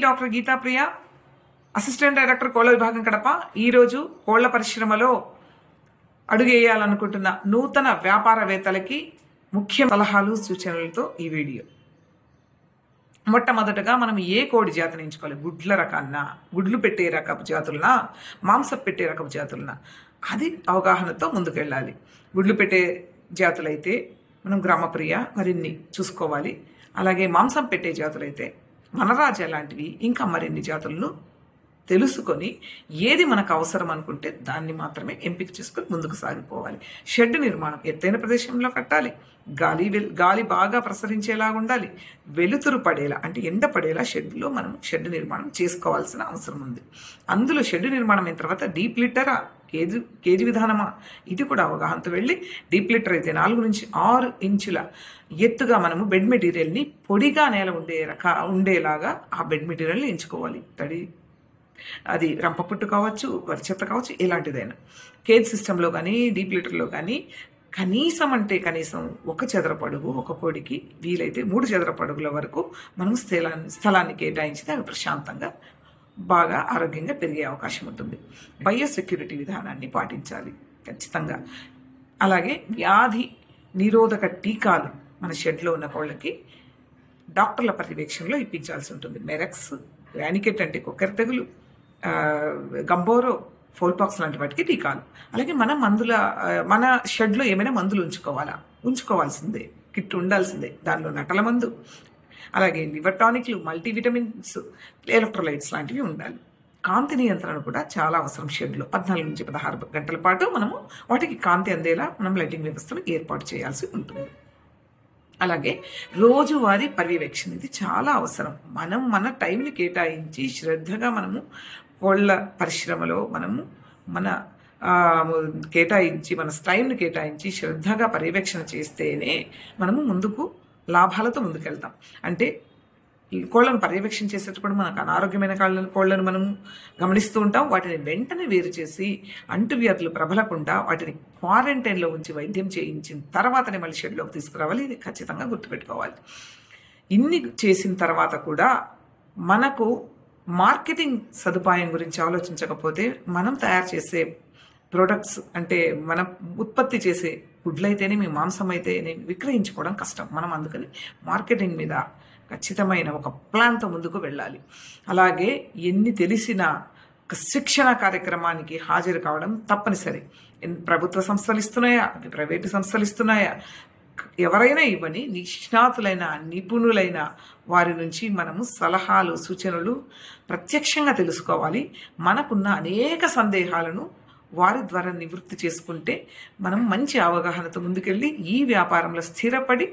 Doctor Gita ప్రియ, assistant director కోళ్ల విభాగం కడప. ఈరోజు కోళ్ల పరిశ్రమలో అడుగేయాలనుకుంటున్న నూతన వ్యాపారవేత్తలకి ముఖ్య సలహాలు సూచనలతో ఈ వీడియో. మొట్టమొదటగా మనం ఏ కోడి జాతిని ఎంచుకోవాలి? గుడ్ల రకాన్నా, గుడ్లు పెట్టే రకపు జాతులనా, మాంసం పెట్టే రకపు జాతులనా? అది అవగాహనతో ముందుకెళ్ళాలి. గుడ్లు పెట్టే జాతులైతే మనం గ్రామప్రియ మరిన్ని చూసుకోవాలి. అలాగే మాంసం పెట్టే జాతులైతే వనరాజ లాంటివి ఇంకా మరిన్ని జాతులను తెలుసుకొని ఏది మనకు అవసరం అనుకుంటే దాన్ని మాత్రమే ఎంపిక చేసుకొని ముందుకు సాగిపోవాలి. షెడ్ నిర్మాణం ఎత్తైన ప్రదేశంలో కట్టాలి. గాలి బాగా ప్రసరించేలాగా ఉండాలి. వెలుతురు పడేలా అంటే ఎండ పడేలా షెడ్లో మనం షెడ్ నిర్మాణం చేసుకోవాల్సిన అవసరం ఉంది. అందులో షెడ్ నిర్మాణం అయిన తర్వాత డీప్ లిట్టరా, కేజీ విధానమా, ఇది కూడా అవగాహనతో వెళ్ళి డీప్ లిటర్ అయితే 4 నుంచి 6 ఇంచుల ఎత్తుగా మనము బెడ్ మెటీరియల్ని పొడిగా నేల ఉండేలాగా ఆ బెడ్ మెటీరియల్ని ఎంచుకోవాలి. అది రంపపుట్టు కావచ్చు, వరిచెత్త కావచ్చు, ఎలాంటిదైనా. కేజ్ సిస్టంలో కానీ డీప్ లిటర్లో కానీ కనీసం 1 చదరపు అడుగు ఒక కోడికి, వీలైతే 3 చదరపు అడుగుల వరకు మనం స్థలాన్ని కేటాయించితే అవి ప్రశాంతంగా బాగా ఆరోగ్యంగా పెరిగే అవకాశం ఉంటుంది. బయోసెక్యూరిటీ విధానాన్ని పాటించాలి ఖచ్చితంగా. అలాగే వ్యాధి నిరోధక టీకాలు మన షెడ్లో ఉన్న కోళ్ళకి డాక్టర్ల పర్యవేక్షణలో ఇప్పించాల్సి ఉంటుంది. మెరక్స్, యానికెట్ అంటే కొక్కెర తెగులు, గంబోరో, ఫోల్పాక్స్ లాంటి వాటికి టీకాలు. అలాగే మన షెడ్లో ఏమైనా మందులు ఉంచుకోవాల్సిందే, కిట్ ఉండాల్సిందే. దానిలో నటల మందు, అలాగే లివర్ టానిక్లు, మల్టీవిటమిన్స్, ఎలక్ట్రోలైట్స్ లాంటివి ఉండాలి. కాంతి నియంత్రణ కూడా చాలా అవసరం. షెడ్లో 14 నుంచి 16 గంటల పాటు మనము వాటికి కాంతి అందేలా మనం లైటింగ్ వ్యవస్థను ఏర్పాటు చేయాల్సి ఉంటుంది. అలాగే రోజువారీ పర్యవేక్షణ, ఇది చాలా అవసరం. మన టైంని కేటాయించి శ్రద్ధగా మనము కోళ్ళ పరిశ్రమలో మన టైంని కేటాయించి శ్రద్ధగా పర్యవేక్షణ చేస్తేనే మనము ముందుకు లాభాలతో ముందుకెళ్తాం. అంటే ఈ కోళ్ళను పర్యవేక్షణ చేసేటప్పుడు మనకు అనారోగ్యమైన కోళ్ళను మనం గమనిస్తూ ఉంటాం. వాటిని వెంటనే వేరు చేసి అంటువ్యాధులు ప్రబలకుండా వాటిని క్వారంటైన్లో ఉంచి వైద్యం చేయించిన తర్వాతనే మళ్ళీ షెడ్లోకి తీసుకురావాలి. ఇది ఖచ్చితంగా గుర్తుపెట్టుకోవాలి. ఇన్ని చేసిన తర్వాత కూడా మనకు మార్కెటింగ్ సదుపాయం గురించి ఆలోచించకపోతే మనం తయారు చేసే ప్రొడక్ట్స్ అంటే మనం ఉత్పత్తి చేసే గుడ్లైతేనేమి, మాంసం అయితేనేమి విక్రయించుకోవడం కష్టం. మనం అందుకని మార్కెటింగ్ మీద ఖచ్చితమైన ఒక ప్లాన్తో ముందుకు వెళ్ళాలి. అలాగే ఎన్ని తెలిసినా ఒక శిక్షణ కార్యక్రమానికి హాజరు కావడం తప్పనిసరి. ప్రభుత్వ సంస్థలు ఇస్తున్నాయా, ప్రైవేటు సంస్థలు ఇస్తున్నాయా, ఎవరైనా ఇవ్వని నిష్ణాతులైన నిపుణులైన వారి నుంచి మనము సలహాలు సూచనలు ప్రత్యక్షంగా తెలుసుకోవాలి. మనకున్న అనేక సందేహాలను వారి ద్వారా నివృత్తి చేసుకుంటే మనం మంచి అవగాహనతో ముందుకెళ్ళి ఈ వ్యాపారంలో స్థిరపడి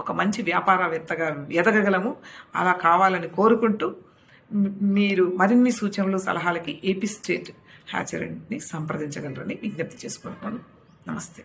ఒక మంచి వ్యాపారవేత్తగా ఎదగగలము. అలా కావాలని కోరుకుంటూ మీరు మరిన్ని సూచనలు సలహాలకి ఏపీ స్టేట్ హ్యాచరీని సంప్రదించగలరని విజ్ఞప్తి చేసుకుంటున్నాను. నమస్తే.